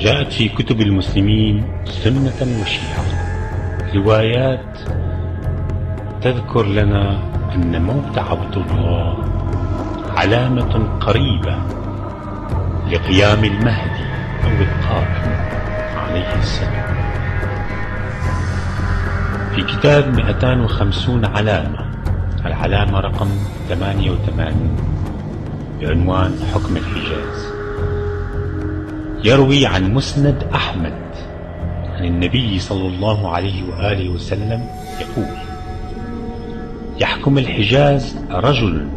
جاءت في كتب المسلمين سنة وشيعة روايات تذكر لنا أن موت عبد الله علامة قريبة لقيام المهدي أو القائم عليه السلام. في كتاب 250 علامة، العلامة رقم 88 بعنوان حكم الحجاز، يروي عن مسند أحمد عن النبي صلى الله عليه وآله وسلم يقول: يحكم الحجاز رجل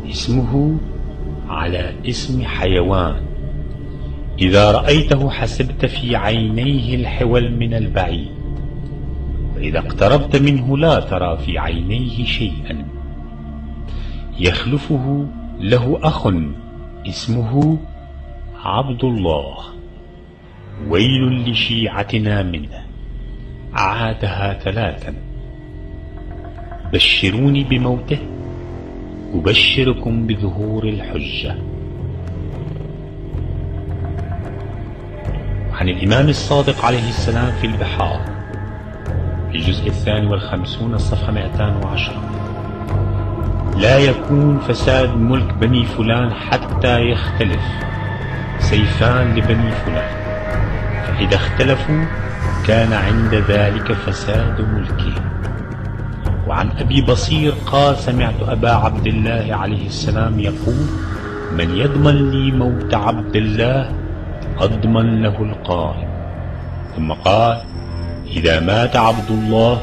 اسمه على اسم حيوان، إذا رأيته حسبت في عينيه الحول من البعيد، وإذا اقتربت منه لا ترى في عينيه شيئا. يخلفه له أخ اسمه عبد الله، ويل لشيعتنا منه. أعادها 3: بشروني بموته أبشركم بظهور الحجة. عن الإمام الصادق عليه السلام في البحار في الجزء 52 الصفحة 210: لا يكون فساد ملك بني فلان حتى يختلف سيفان لبني فلان، فإذا اختلفوا كان عند ذلك فساد ملكهم. وعن أبي بصير قال: سمعت أبا عبد الله عليه السلام يقول: من يضمن لي موت عبد الله أضمن له القائم. ثم قال: إذا مات عبد الله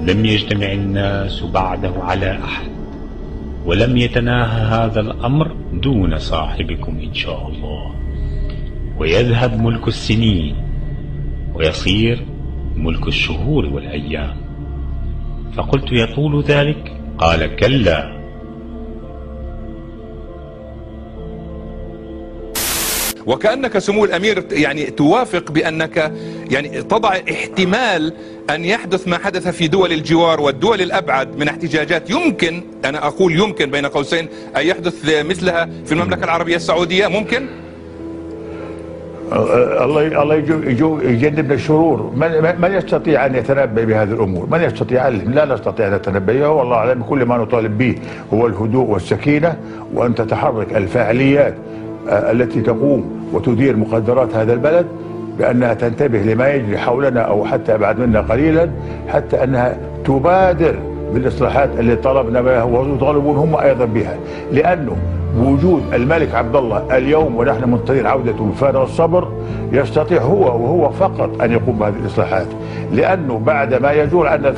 لم يجتمع الناس بعده على أحد، ولم يتناهى هذا الأمر دون صاحبكم إن شاء الله، ويذهب ملك السنين ويصير ملك الشهور والأيام. فقلت: يطول ذلك؟ قال: كلا. وكأنك سمو الأمير يعني توافق بأنك يعني تضع احتمال أن يحدث ما حدث في دول الجوار والدول الأبعد من احتجاجات، يمكن، أنا أقول يمكن بين قوسين، أن يحدث مثلها في المملكة العربية السعودية. ممكن؟ الله يجنبنا الشرور. من يستطيع أن يتنبأ بهذه الأمور؟ من يستطيع؟ لا نستطيع أن نتنبأها، والله أعلم. كل ما نطالب به هو الهدوء والسكينة، وأن تتحرك الفاعليات التي تقوم وتدير مقدرات هذا البلد بأنها تنتبه لما يجري حولنا أو حتى أبعد منا قليلا، حتى أنها تبادر بالإصلاحات اللي طلبنا بها ويطالبون هم أيضا بها. لأنه وجود الملك عبد الله اليوم ونحن منتظرين عودته بفارغ الصبر، يستطيع هو وهو فقط أن يقوم بهذه الإصلاحات. لأنه بعد ما يجول عن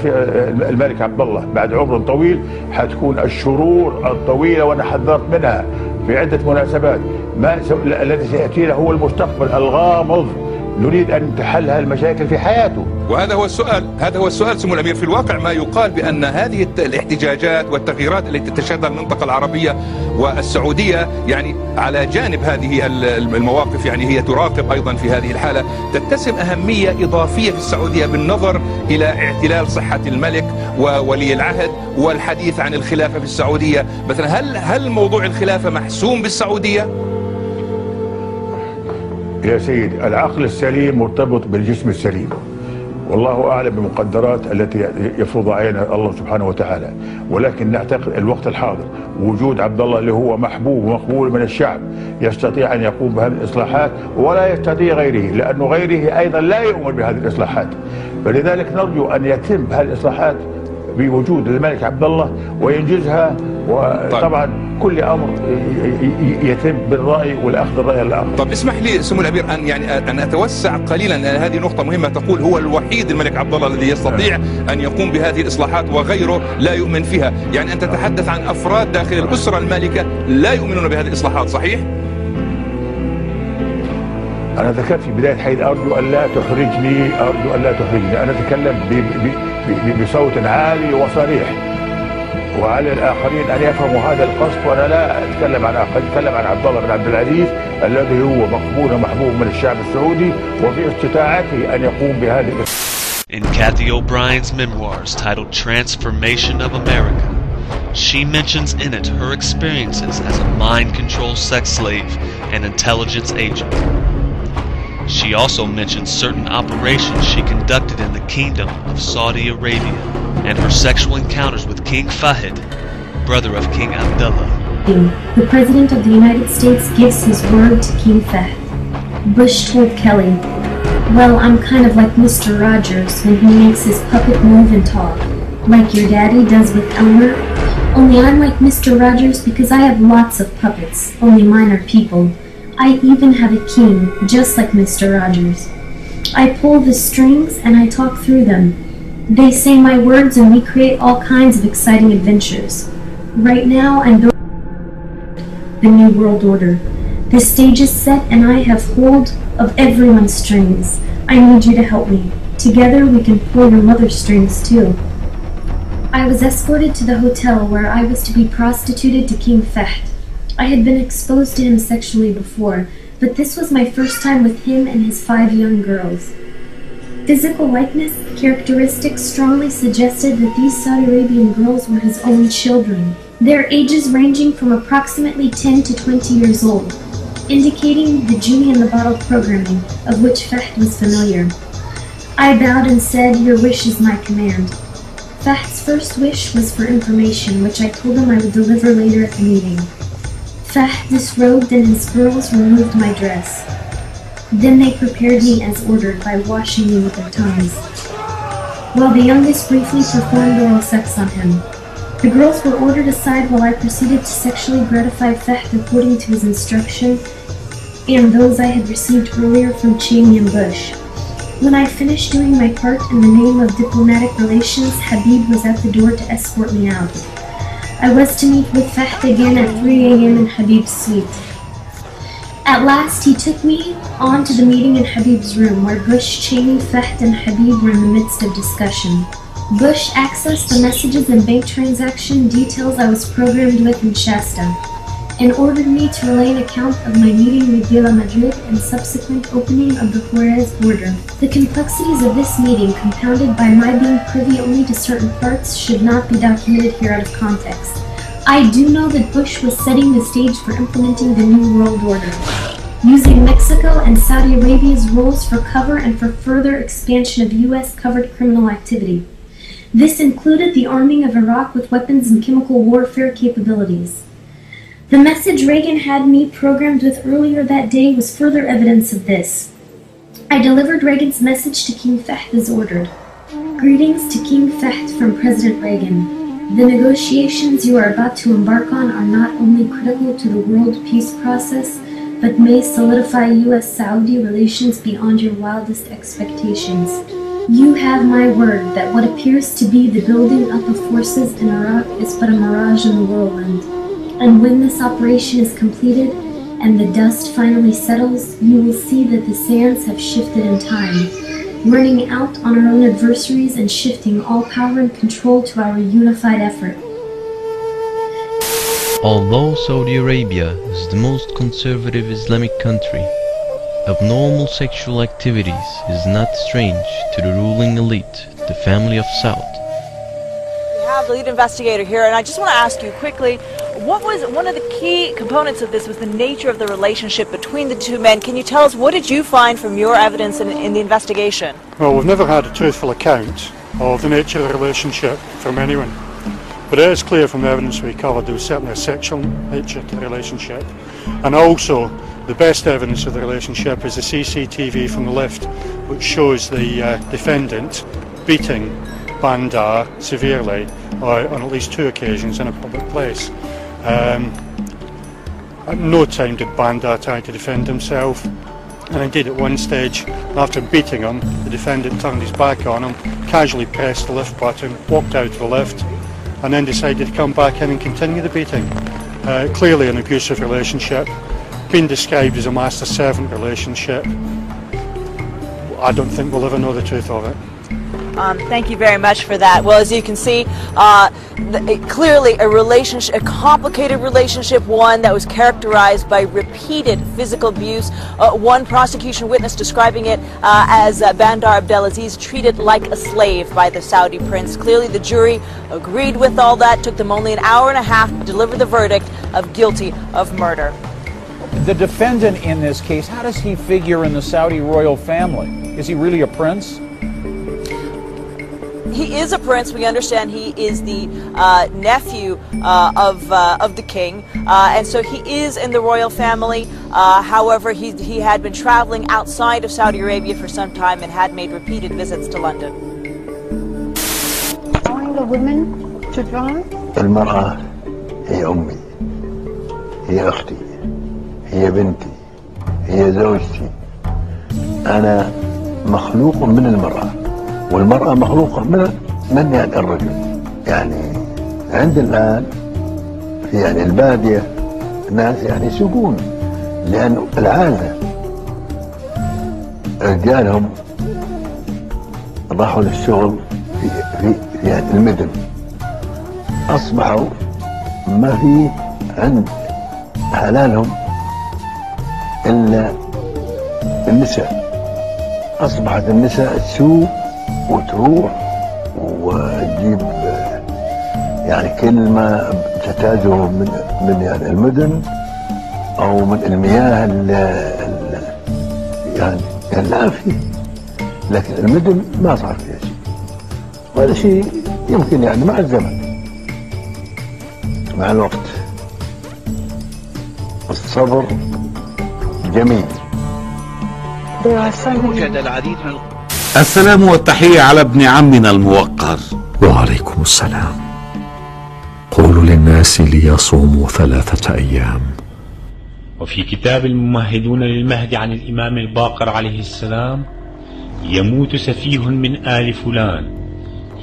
الملك عبد الله بعد عمر طويل حتكون الشرور الطويلة، وأنا حذرت منها في عدة مناسبات. الذي سيأتينا هو المستقبل الغامض، نريد أن تحل هالمشاكل في حياته. وهذا هو السؤال، هذا هو السؤال سمو الأمير. في الواقع ما يقال بأن هذه الاحتجاجات والتغييرات التي تشهدها المنطقة العربية والسعودية يعني على جانب هذه المواقف، يعني هي تراقب أيضا في هذه الحالة، تتسم أهمية إضافية في السعودية بالنظر إلى اعتلال صحة الملك وولي العهد والحديث عن الخلافة في السعودية. مثلا هل موضوع الخلافة محسوم بالسعودية؟ يا سيد، العقل السليم مرتبط بالجسم السليم، والله أعلم بمقدرات التي يفرض علينا الله سبحانه وتعالى. ولكن نعتقد الوقت الحاضر وجود عبد الله اللي هو محبوب ومقبول من الشعب يستطيع أن يقوم بهذه الإصلاحات، ولا يستطيع غيره، لأنه غيره أيضا لا يؤمن بهذه الإصلاحات. فلذلك نرجو أن يتم هذه الإصلاحات بوجود الملك عبد الله وينجزها. وطبعا كل امر يتم بالراي والاخذ الراي الاخر. طب اسمح لي سمو الامير ان اتوسع قليلا، هذه نقطه مهمه. تقول هو الوحيد الملك عبد الله الذي يستطيع ان يقوم بهذه الاصلاحات وغيره لا يؤمن فيها، يعني انت تتحدث عن افراد داخل الاسره المالكه لا يؤمنون بهذه الاصلاحات، صحيح؟ انا ذكرت في بدايه حديث ارجو ان لا تحرجني، انا اتكلم بصوت عالي وصريح، وعلى الآخرين أن يفهموا هذا القصد. وأنا لا أتكلم عن آخر، أتكلم عن عبد الله بن عبد العزيز الذي هو مقبول ومحبوب من الشعب السعودي، وفي استطاعته أن يقوم بهذه. In Kathy O'Brien's memoirs titled Transformation of America, she mentions in it her experiences as a mind-control sex slave and intelligence agent. She also mentioned certain operations she conducted in the Kingdom of Saudi Arabia and her sexual encounters with King Fahd, brother of King Abdulláh. The President of the United States gives his word to King Fahd. Bush told Kelly, "Well, I'm kind of like Mr. Rogers when he makes his puppet move and talk, like your daddy does with Elmer. Only I'm like Mr. Rogers because I have lots of puppets, only mine are people. I even have a king, just like Mr. Rogers. I pull the strings and I talk through them. They say my words and we create all kinds of exciting adventures. Right now I'm building the New World Order. The stage is set and I have hold of everyone's strings. I need you to help me. Together we can pull your mother's strings too." I was escorted to the hotel where I was to be prostituted to King Fahd. I had been exposed to him sexually before, but this was my first time with him and his 5 young girls. Physical likeness characteristics strongly suggested that these Saudi Arabian girls were his own children, their ages ranging from approximately 10 to 20 years old, indicating the genie in the bottle programming, of which Fahd was familiar. I bowed and said, "Your wish is my command." Fahd's first wish was for information, which I told him I would deliver later at the meeting. Fahd disrobed and his girls removed my dress. Then they prepared me as ordered by washing me with their tongues, while the youngest briefly performed oral sex on him. The girls were ordered aside while I proceeded to sexually gratify Fahd according to his instruction and those I had received earlier from Cheney and Bush. When I finished doing my part in the name of diplomatic relations, Habib was at the door to escort me out. I was to meet with Fahd again at 3 a.m. in Habib's suite. At last, he took me on to the meeting in Habib's room, where Bush, Cheney, Fahd, and Habib were in the midst of discussion. Bush accessed the messages and bank transaction details I was programmed with in Časť, and ordered me to relay an account of my meeting with De La Madrid and subsequent opening of the Juarez border. The complexities of this meeting, compounded by my being privy only to certain parts, should not be documented here out of context. I do know that Bush was setting the stage for implementing the New World Order, using Mexico and Saudi Arabia's roles for cover and for further expansion of U.S.-covered criminal activity. This included the arming of Iraq with weapons and chemical warfare capabilities. The message Reagan had me programmed with earlier that day was further evidence of this. I delivered Reagan's message to King Fahd as ordered. Greetings to King Fahd from President Reagan. The negotiations you are about to embark on are not only critical to the world peace process, but may solidify U.S.-Saudi relations beyond your wildest expectations. You have my word that what appears to be the building up of forces in Iraq is but a mirage in the whirlwind. And when this operation is completed and the dust finally settles, you will see that the sands have shifted in time, running out on our own adversaries and shifting all power and control to our unified effort. Although Saudi Arabia is the most conservative Islamic country, abnormal sexual activities is not strange to the ruling elite, the family of Saud. We have the lead investigator here, and I just want to ask you quickly, what was one of the key components of this was the nature of the relationship between the two men. Can you tell us, what did you find from your evidence in the investigation? Well, we've never had a truthful account of the nature of the relationship from anyone. But it is clear from the evidence we covered there was certainly a sexual nature to the relationship. And also, the best evidence of the relationship is the CCTV from the lift, which shows the defendant beating Bandar severely on at least 2 occasions in a public place. At no time did Bandar try to defend himself, and indeed at one stage, after beating him, the defendant turned his back on him, casually pressed the lift button, walked out of the lift, and then decided to come back in and continue the beating. Clearly an abusive relationship, been described as a master-servant relationship. I don't think we'll ever know the truth of it. Thank you very much for that. Well, as you can see, clearly a complicated relationship, one that was characterized by repeated physical abuse. One prosecution witness describing it as Bandar Abdulaziz treated like a slave by the Saudi prince. Clearly the jury agreed with all that, took them only an hour and a half to deliver the verdict of guilty of murder. The defendant in this case, how does he figure in the Saudi royal family? Is he really a prince? He is a prince. We understand he is the nephew of the king, and so he is in the royal family. However, he had been traveling outside of Saudi Arabia for some time and had made repeated visits to London. Allowing the women to drive? المرأة هي أمي، هي أختي، هي بنتي، هي زوجتي. أنا مخلوق من المرأة، والمرأة مخلوقة من يعني الرجل. يعني عند الآن في يعني البادية الناس يعني يسوقون، لأن العادة رجالهم راحوا للشغل في يعني المدن، أصبحوا ما في عند حلالهم إلا النساء. أصبحت النساء تسوق وتروح وتجيب يعني كل ما تحتاجه من يعني المدن أو من المياه يعني لا فيه، لكن المدن ما صار فيها شيء. وهذا شيء يمكن يعني مع الزمن، مع الوقت. الصبر جميل. يوجد العديد من السلام والتحية على ابن عمنا الموقر. وعليكم السلام. قولوا للناس ليصوموا 3 أيام. وفي كتاب الممهدون للمهدي عن الإمام الباقر عليه السلام: يموت سفيه من آل فلان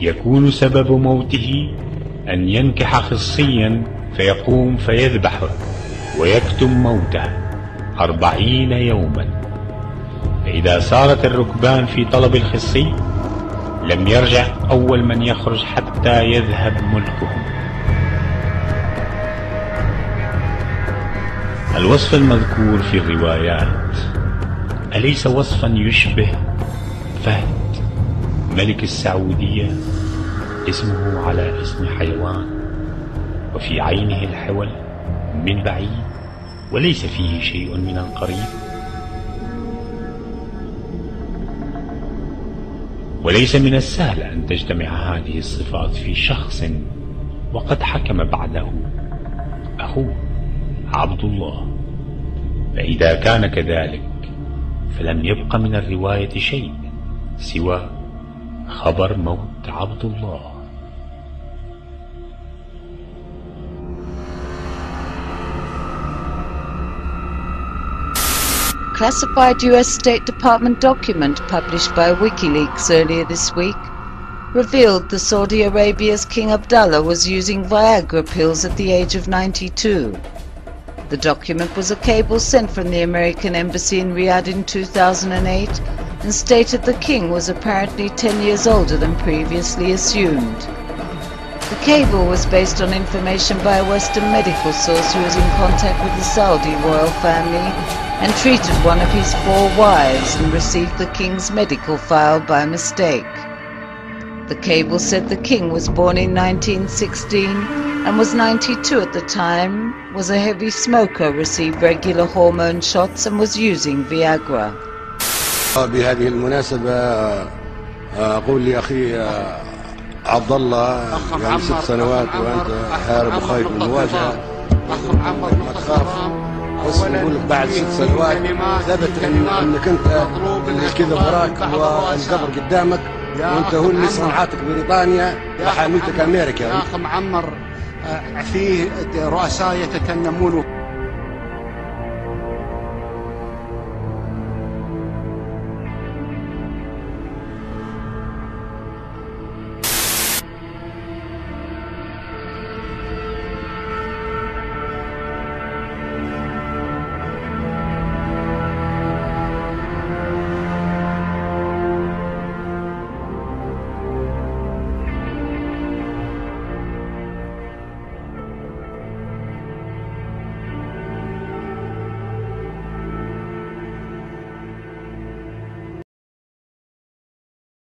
يكون سبب موته أن ينكح خصيا فيقوم فيذبحه ويكتم موته 40 يوما، فإذا سارت الركبان في طلب الخصي لم يرجع أول من يخرج حتى يذهب ملكهم. الوصف المذكور في الروايات أليس وصفا يشبه فهد ملك السعودية؟ اسمه على اسم حيوان، وفي عينه الحول من بعيد وليس فيه شيء من القريب. وليس من السهل أن تجتمع هذه الصفات في شخص وقد حكم بعده أخوه عبد الله. فإذا كان كذلك فلم يبق من الرواية شيء سوى خبر موت عبد الله. Classified US State Department document published by WikiLeaks earlier this week revealed that Saudi Arabia's King Abdullah was using Viagra pills at the age of 92. The document was a cable sent from the American Embassy in Riyadh in 2008 and stated the king was apparently 10 years older than previously assumed. The cable was based on information by a Western medical source who was in contact with the Saudi royal family and treated one of his 4 wives and received the king's medical file by mistake. The cable said the king was born in 1916 and was 92 at the time, was a heavy smoker, received regular hormone shots and was using Viagra. بهذه المناسبة أقول لأخي عبد الله يعني 6 سنوات وأنت هارب وخايف من المواجهة، ما تخاف، بس نقول بعد 6 سنوات ثبت أنك أنت اللي كذب وراك والقبر قدامك، وأنت هو اللي صنعتك بريطانيا وحاميتك أمريكا. أخ معمر، فيه رؤساء يتكلمون